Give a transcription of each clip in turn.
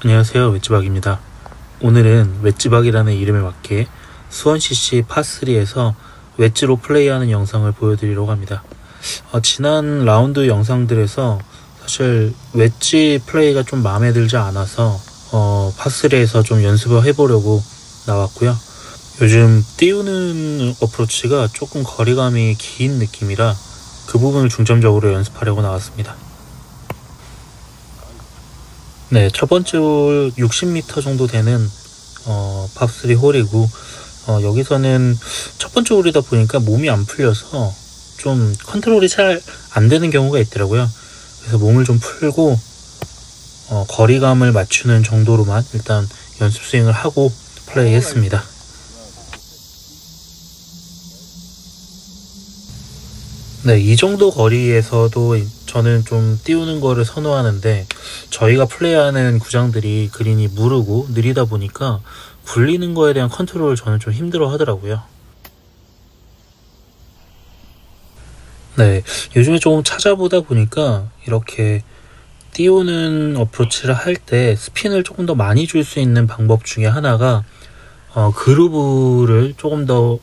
안녕하세요, 웨지박입니다. 오늘은 웨지박이라는 이름에 맞게 수원CC 파3에서 웨지로 플레이하는 영상을 보여드리려고 합니다. 지난 라운드 영상들에서 사실 웨지 플레이가 좀 마음에 들지 않아서 파3에서 좀 연습을 해보려고 나왔고요. 요즘 띄우는 어프로치가 조금 거리감이 긴 느낌이라 그 부분을 중점적으로 연습하려고 나왔습니다. 네, 첫 번째 홀 60m 정도 되는 파3 홀이고 여기서는 첫 번째 홀이다 보니까 몸이 안 풀려서 좀 컨트롤이 잘 안 되는 경우가 있더라고요. 그래서 몸을 좀 풀고 거리감을 맞추는 정도로만 일단 연습 스윙을 하고 플레이 했습니다. 네, 이 정도 거리에서도 저는 좀 띄우는 거를 선호하는데, 저희가 플레이하는 구장들이 그린이 무르고 느리다 보니까 굴리는 거에 대한 컨트롤을 저는 좀 힘들어 하더라고요. 네, 요즘에 조금 찾아보다 보니까 이렇게 띄우는 어프로치를 할 때 스핀을 조금 더 많이 줄 수 있는 방법 중에 하나가 그루브를 조금 더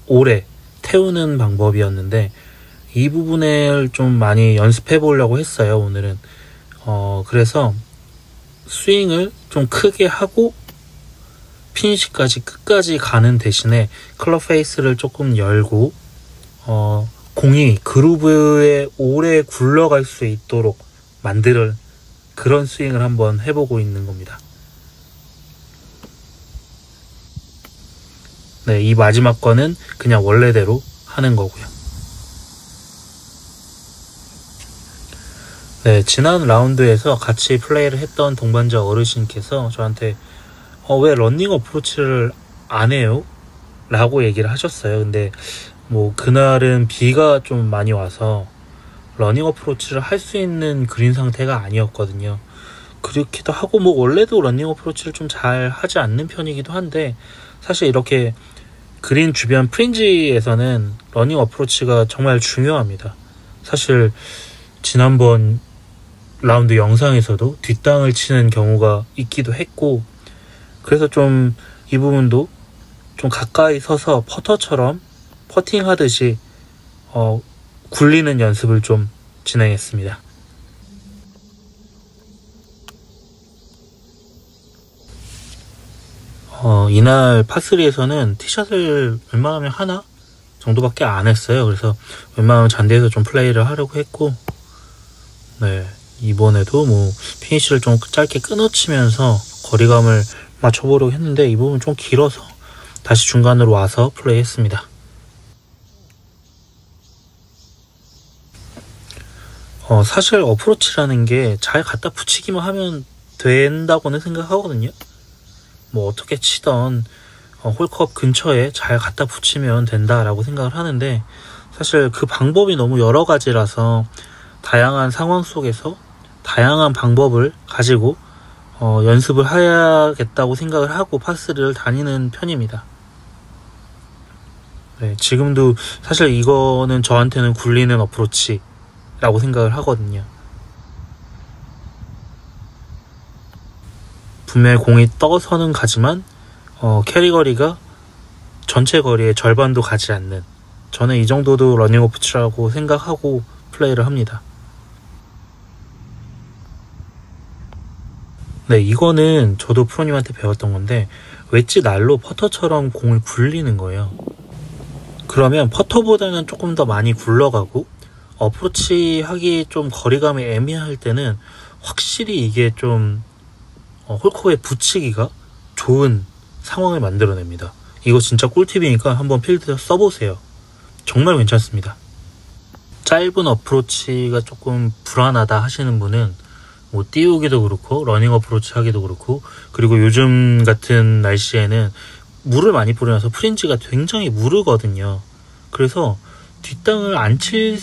오래 태우는 방법이었는데, 이 부분을 좀 많이 연습해 보려고 했어요, 오늘은. 그래서 스윙을 좀 크게 하고 피니시까지 끝까지 가는 대신에 클럽 페이스를 조금 열고 공이 그루브에 오래 굴러갈 수 있도록 만들 그런 스윙을 한번 해보고 있는 겁니다. 네, 이 마지막 거는 그냥 원래대로 하는 거고요. 네, 지난 라운드에서 같이 플레이를 했던 동반자 어르신께서 저한테 왜 러닝 어프로치를 안 해요? 라고 얘기를 하셨어요. 근데 뭐 그날은 비가 좀 많이 와서 러닝 어프로치를 할 수 있는 그린 상태가 아니었거든요. 그렇기도 하고 뭐 원래도 러닝 어프로치를 좀 잘 하지 않는 편이기도 한데, 사실 이렇게 그린 주변 프린지에서는 러닝 어프로치가 정말 중요합니다. 사실 지난번 라운드 영상에서도 뒷땅을 치는 경우가 있기도 했고, 그래서 좀 이 부분도 좀 가까이 서서 퍼터처럼 퍼팅 하듯이 굴리는 연습을 좀 진행했습니다. 이날 파3에서는 티샷을 웬만하면 하나 정도밖에 안 했어요. 그래서 웬만하면 잔디에서 좀 플레이를 하려고 했고, 네, 이번에도 뭐 피니시를 좀 짧게 끊어치면서 거리감을 맞춰보려고 했는데 이 부분 좀 길어서 다시 중간으로 와서 플레이 했습니다. 사실 어프로치라는 게 잘 갖다 붙이기만 하면 된다고는 생각하거든요. 뭐 어떻게 치던 홀컵 근처에 잘 갖다 붙이면 된다라고 생각을 하는데, 사실 그 방법이 너무 여러 가지라서 다양한 상황 속에서 다양한 방법을 가지고 연습을 해야겠다고 생각을 하고 파3를 다니는 편입니다. 네, 지금도 사실 이거는 저한테는 굴리는 어프로치라고 생각을 하거든요. 분명히 공이 떠서는 가지만 캐리 거리가 전체 거리의 절반도 가지 않는, 저는 이 정도도 러닝 어프로치라고 생각하고 플레이를 합니다. 네, 이거는 저도 프로님한테 배웠던 건데, 웨지 날로 퍼터처럼 공을 굴리는 거예요. 그러면 퍼터보다는 조금 더 많이 굴러가고, 어프로치 하기 좀 거리감이 애매할 때는 확실히 이게 좀 홀컵에 붙이기가 좋은 상황을 만들어냅니다. 이거 진짜 꿀팁이니까 한번 필드에서 써보세요. 정말 괜찮습니다. 짧은 어프로치가 조금 불안하다 하시는 분은 뭐 띄우기도 그렇고 러닝 어프로치 하기도 그렇고, 그리고 요즘 같은 날씨에는 물을 많이 뿌려놔서 프린지가 굉장히 무르거든요. 그래서 뒷땅을 안 칠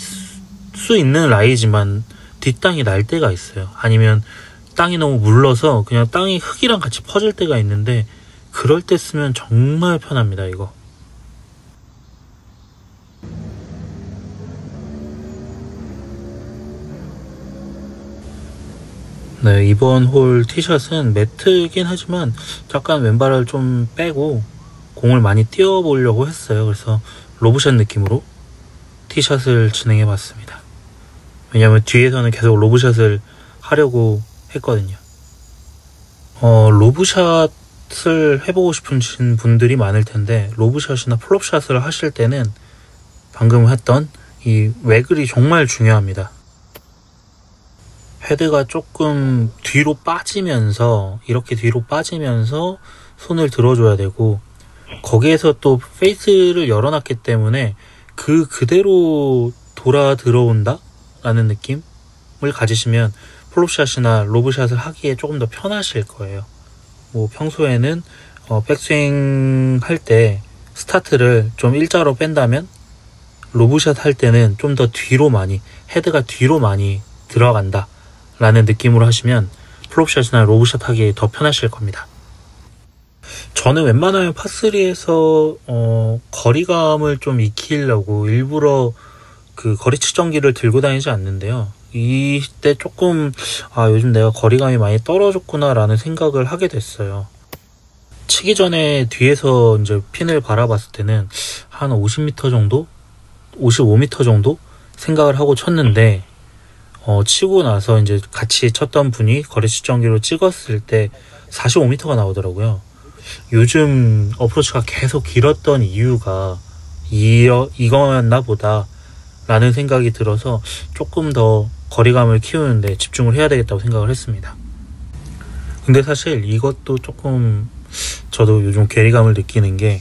수 있는 라이지만 뒷땅이 날 때가 있어요. 아니면 땅이 너무 물러서 그냥 땅이 흙이랑 같이 퍼질 때가 있는데, 그럴 때 쓰면 정말 편합니다, 이거. 네, 이번 홀 티샷은 매트긴 하지만 약간 왼발을 좀 빼고 공을 많이 띄워보려고 했어요. 그래서 로브샷 느낌으로 티샷을 진행해 봤습니다. 왜냐면 뒤에서는 계속 로브샷을 하려고 했거든요. 로브샷을 해보고 싶으신 분들이 많을 텐데, 로브샷이나 플롭샷을 하실 때는 방금 했던 이 외글이 정말 중요합니다. 헤드가 조금 뒤로 빠지면서, 이렇게 뒤로 빠지면서 손을 들어줘야 되고, 거기에서 또 페이스를 열어놨기 때문에 그대로 돌아 들어온다? 라는 느낌을 가지시면 플롭샷이나 로브샷을 하기에 조금 더 편하실 거예요. 뭐 평소에는 백스윙 할 때 스타트를 좀 일자로 뺀다면 로브샷 할 때는 좀 더 뒤로 많이, 헤드가 뒤로 많이 들어간다 라는 느낌으로 하시면 플롭샷이나 로브샷 하기에 더 편하실 겁니다. 저는 웬만하면 파3에서 거리감을 좀 익히려고 일부러 그 거리 측정기를 들고 다니지 않는데요. 이때 조금 요즘 내가 거리감이 많이 떨어졌구나 라는 생각을 하게 됐어요. 치기 전에 뒤에서 이제 핀을 바라봤을 때는 한 50m 정도? 55m 정도 생각을 하고 쳤는데 치고 나서 이제 같이 쳤던 분이 거리 측정기로 찍었을 때 45m가 나오더라고요. 요즘 어프로치가 계속 길었던 이유가 이거였나 보다 라는 생각이 들어서 조금 더 거리감을 키우는데 집중을 해야 되겠다고 생각을 했습니다. 근데 사실 이것도 조금 저도 요즘 괴리감을 느끼는 게,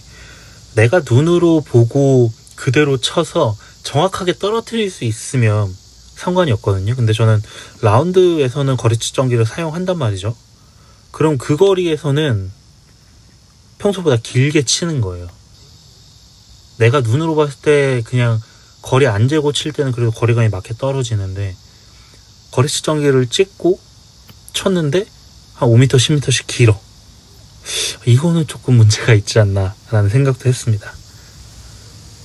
내가 눈으로 보고 그대로 쳐서 정확하게 떨어뜨릴 수 있으면 상관이 없거든요. 근데 저는 라운드에서는 거리 측정기를 사용한단 말이죠. 그럼 그 거리에서는 평소보다 길게 치는 거예요. 내가 눈으로 봤을 때 그냥 거리 안 재고 칠 때는 그래도 거리감이 맞게 떨어지는데, 거리 측정기를 찍고 쳤는데 한 5m, 10m씩 길어. 이거는 조금 문제가 있지 않나 라는 생각도 했습니다.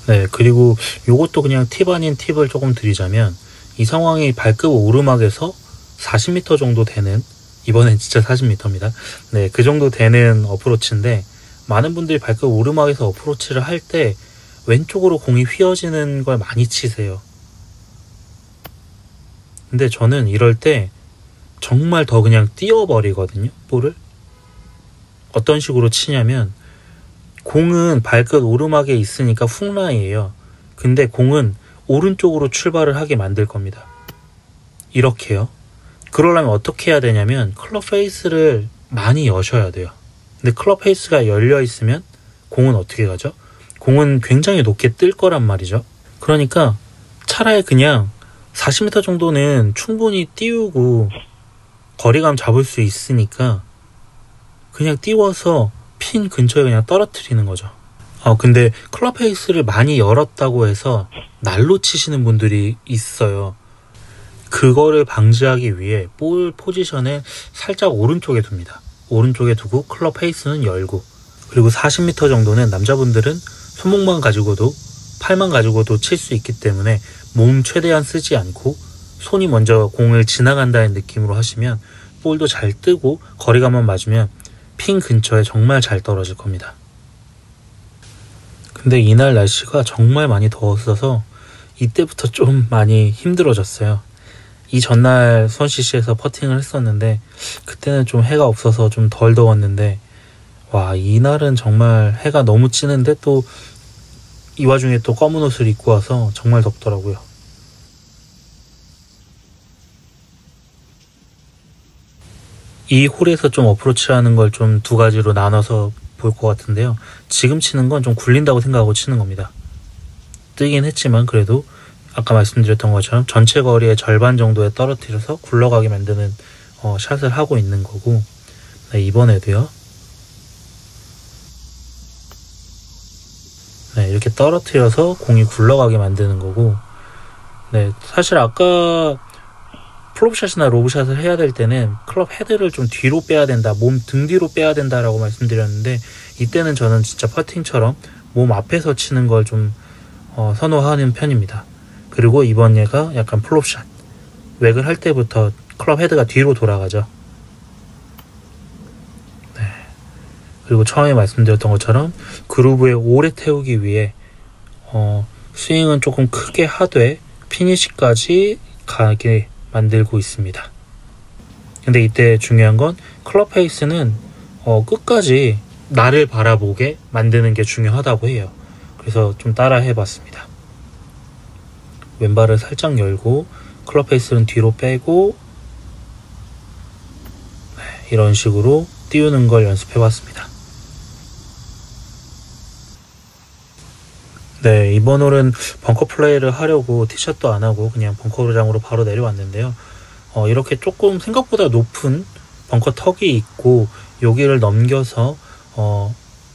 네, 그리고 요것도 그냥 팁 아닌 팁을 조금 드리자면, 이 상황이 발급 오르막에서 40m 정도 되는, 이번엔 진짜 40m입니다. 네, 그 정도 되는 어프로치인데, 많은 분들이 발급 오르막에서 어프로치를 할 때 왼쪽으로 공이 휘어지는 걸 많이 치세요. 근데 저는 이럴 때 정말 더 그냥 띄워버리거든요, 볼을. 어떤 식으로 치냐면, 공은 발끝 오르막에 있으니까 훅라이에요. 근데 공은 오른쪽으로 출발을 하게 만들 겁니다. 이렇게요. 그러려면 어떻게 해야 되냐면 클럽 페이스를 많이 여셔야 돼요. 근데 클럽 페이스가 열려 있으면 공은 어떻게 가죠? 공은 굉장히 높게 뜰 거란 말이죠. 그러니까 차라리 그냥 40m 정도는 충분히 띄우고 거리감 잡을 수 있으니까 그냥 띄워서 핀 근처에 그냥 떨어뜨리는 거죠. 근데 클럽 페이스를 많이 열었다고 해서 날로 치시는 분들이 있어요. 그거를 방지하기 위해 볼 포지션을 살짝 오른쪽에 둡니다. 오른쪽에 두고 클럽 페이스는 열고, 그리고 40m 정도는 남자분들은 손목만 가지고도, 팔만 가지고도 칠 수 있기 때문에 몸 최대한 쓰지 않고 손이 먼저 공을 지나간다는 느낌으로 하시면 볼도 잘 뜨고 거리감만 맞으면 핀 근처에 정말 잘 떨어질 겁니다. 근데 이날 날씨가 정말 많이 더웠어서 이때부터 좀 많이 힘들어졌어요. 이 전날 수원CC에서 퍼팅을 했었는데 그때는 좀 해가 없어서 좀 덜 더웠는데, 와, 이날은 정말 해가 너무 찌는데 또 이 와중에 또 검은 옷을 입고 와서 정말 덥더라고요. 이 홀에서 좀 어프로치하는 걸 좀 두 가지로 나눠서 볼 것 같은데요. 지금 치는 건 좀 굴린다고 생각하고 치는 겁니다. 뜨긴 했지만 그래도 아까 말씀드렸던 것처럼 전체 거리의 절반 정도에 떨어뜨려서 굴러가게 만드는 샷을 하고 있는 거고, 네, 이번에도요. 네, 이렇게 떨어뜨려서 공이 굴러가게 만드는 거고, 네, 사실 아까 플롭샷이나 로브샷을 해야 될 때는 클럽 헤드를 좀 뒤로 빼야 된다, 몸 등 뒤로 빼야 된다라고 말씀드렸는데, 이때는 저는 진짜 퍼팅처럼 몸 앞에서 치는 걸 좀 선호하는 편입니다. 그리고 이번 얘가 약간 플롭샷, 웩을 할 때부터 클럽 헤드가 뒤로 돌아가죠. 네. 그리고 처음에 말씀드렸던 것처럼 그루브에 오래 태우기 위해 스윙은 조금 크게 하되 피니시까지 가게 만들고 있습니다. 근데 이때 중요한 건 클럽 페이스는 끝까지 나를 바라보게 만드는 게 중요하다고 해요. 그래서 좀 따라 해봤습니다. 왼발을 살짝 열고 클럽 페이스는 뒤로 빼고 이런 식으로 띄우는 걸 연습해봤습니다. 네, 이번 홀은 벙커 플레이를 하려고 티샷도 안 하고 그냥 벙커장으로 바로 내려왔는데요. 이렇게 조금 생각보다 높은 벙커 턱이 있고 여기를 넘겨서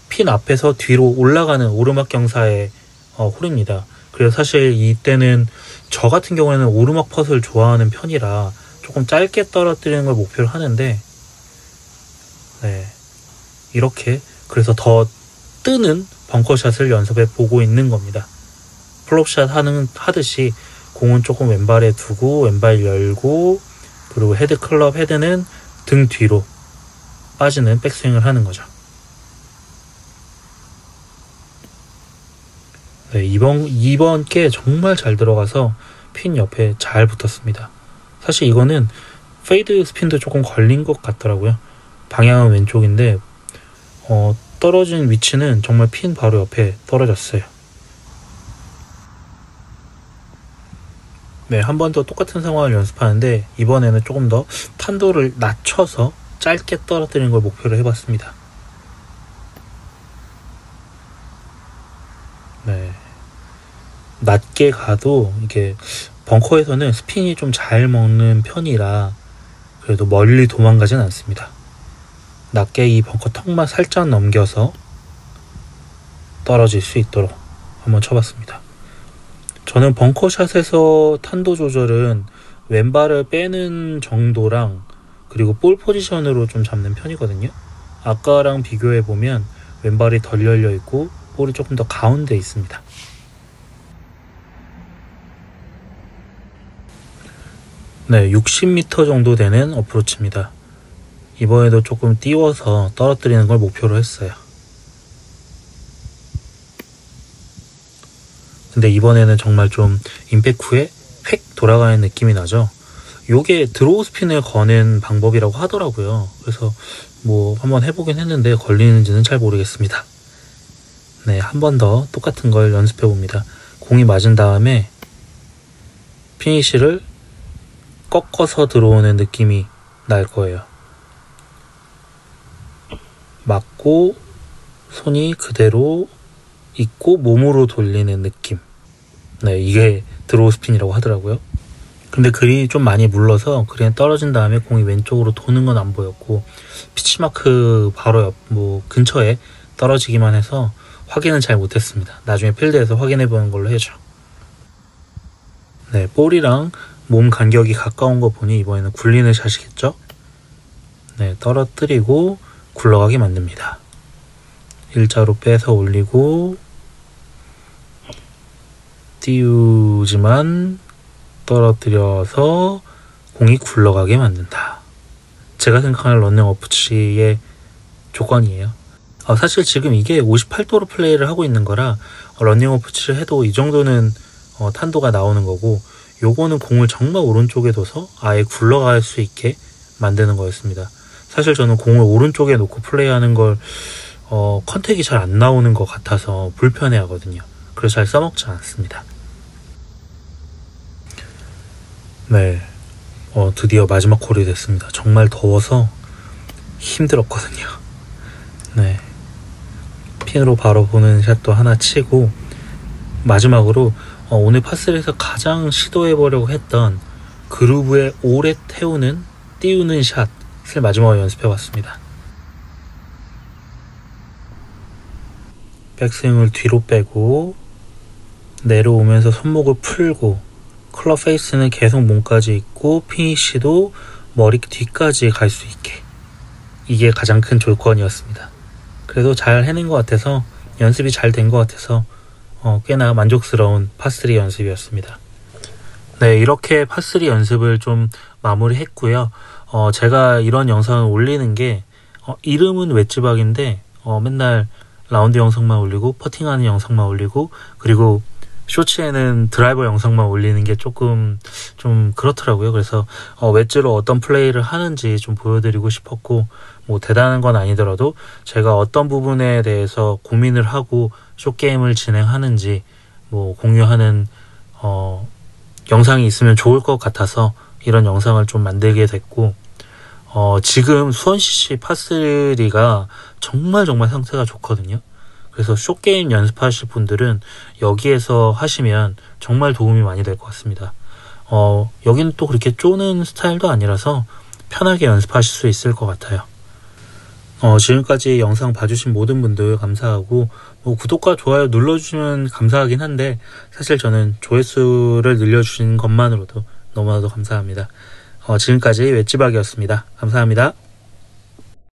핀 앞에서 뒤로 올라가는 오르막 경사의 홀입니다. 그래서 사실 이때는 저 같은 경우에는 오르막 펫을 좋아하는 편이라 조금 짧게 떨어뜨리는 걸 목표로 하는데, 네, 이렇게 그래서 더 뜨는 벙커샷을 연습해 보고 있는 겁니다. 플롭샷 하듯이 공은 조금 왼발에 두고 왼발 열고, 그리고 클럽 헤드는 등 뒤로 빠지는 백스윙을 하는 거죠. 네, 이번 게 정말 잘 들어가서 핀 옆에 잘 붙었습니다. 사실 이거는 페이드 스핀도 조금 걸린 것 같더라고요. 방향은 왼쪽인데 떨어진 위치는 정말 핀 바로 옆에 떨어졌어요. 네, 한 번 더 똑같은 상황을 연습하는데 이번에는 조금 더 탄도를 낮춰서 짧게 떨어뜨리는 걸 목표로 해봤습니다. 네, 낮게 가도 이게 벙커에서는 스핀이 좀 잘 먹는 편이라 그래도 멀리 도망가진 않습니다. 낮게 이 벙커 턱만 살짝 넘겨서 떨어질 수 있도록 한번 쳐봤습니다. 저는 벙커샷에서 탄도 조절은 왼발을 빼는 정도랑 그리고 볼 포지션으로 좀 잡는 편이거든요. 아까랑 비교해보면 왼발이 덜 열려 있고 볼이 조금 더 가운데 있습니다. 네, 60m 정도 되는 어프로치입니다. 이번에도 조금 띄워서 떨어뜨리는 걸 목표로 했어요. 근데 이번에는 정말 좀 임팩트 후에 획 돌아가는 느낌이 나죠. 요게 드로우 스핀을 거는 방법이라고 하더라고요. 그래서 뭐 한번 해보긴 했는데 걸리는지는 잘 모르겠습니다. 네, 한 번 더 똑같은 걸 연습해 봅니다. 공이 맞은 다음에 피니쉬를 꺾어서 들어오는 느낌이 날 거예요. 맞고 손이 그대로 있고 몸으로 돌리는 느낌. 네, 이게 드로우 스핀이라고 하더라고요. 근데 그린이 좀 많이 물러서 그린에 떨어진 다음에 공이 왼쪽으로 도는 건 안 보였고 피치마크 바로 옆 근처에 떨어지기만 해서 확인은 잘 못했습니다. 나중에 필드에서 확인해 보는 걸로 해줘. 네, 볼이랑 몸 간격이 가까운 거 보니 이번에는 굴리는 샷이겠죠? 네, 떨어뜨리고 굴러가게 만듭니다. 일자로 빼서 올리고 띄우지만 떨어뜨려서 공이 굴러가게 만든다. 제가 생각하는 런닝 어프로치의 조건이에요. 사실 지금 이게 58도로 플레이를 하고 있는 거라 런닝 어프로치를 해도 이 정도는 탄도가 나오는 거고, 요거는 공을 정말 오른쪽에 둬서 아예 굴러갈 수 있게 만드는 거였습니다. 사실 저는 공을 오른쪽에 놓고 플레이하는 걸 컨택이 잘 안 나오는 것 같아서 불편해 하거든요. 그래서 잘 써먹지 않습니다. 네, 드디어 마지막 홀이 됐습니다. 정말 더워서 힘들었거든요. 네, 핀으로 바로 보는 샷도 하나 치고 마지막으로 오늘 파3에서 가장 시도해보려고 했던 그루브에 오래 태우는 띄우는 샷을 마지막으로 연습해봤습니다. 백스윙을 뒤로 빼고 내려오면서 손목을 풀고 클럽 페이스는 계속 몸까지 있고 피니쉬도 머리 뒤까지 갈 수 있게, 이게 가장 큰 조건이었습니다. 그래도 잘 해낸 것 같아서, 연습이 잘 된 것 같아서 꽤나 만족스러운 파3 연습이었습니다. 네, 이렇게 파3 연습을 좀 마무리했고요. 제가 이런 영상을 올리는 게 이름은 웨지박인데 맨날 라운드 영상만 올리고 퍼팅하는 영상만 올리고 그리고 쇼츠에는 드라이버 영상만 올리는 게 조금 좀 그렇더라고요. 그래서 웨지로 어떤 플레이를 하는지 좀 보여드리고 싶었고 뭐 대단한 건 아니더라도 제가 어떤 부분에 대해서 고민을 하고 쇼게임을 진행하는지 뭐 공유하는 영상이 있으면 좋을 것 같아서 이런 영상을 좀 만들게 됐고 지금 수원CC 파3가 정말 상태가 좋거든요. 그래서 쇼게임 연습하실 분들은 여기에서 하시면 정말 도움이 많이 될 것 같습니다. 여기는 또 그렇게 쪼는 스타일도 아니라서 편하게 연습하실 수 있을 것 같아요. 지금까지 영상 봐주신 모든 분들 감사하고 구독과 좋아요 눌러주시면 감사하긴 한데 사실 저는 조회수를 늘려주신 것만으로도 너무나도 감사합니다. 지금까지 웨지박이었습니다. 감사합니다.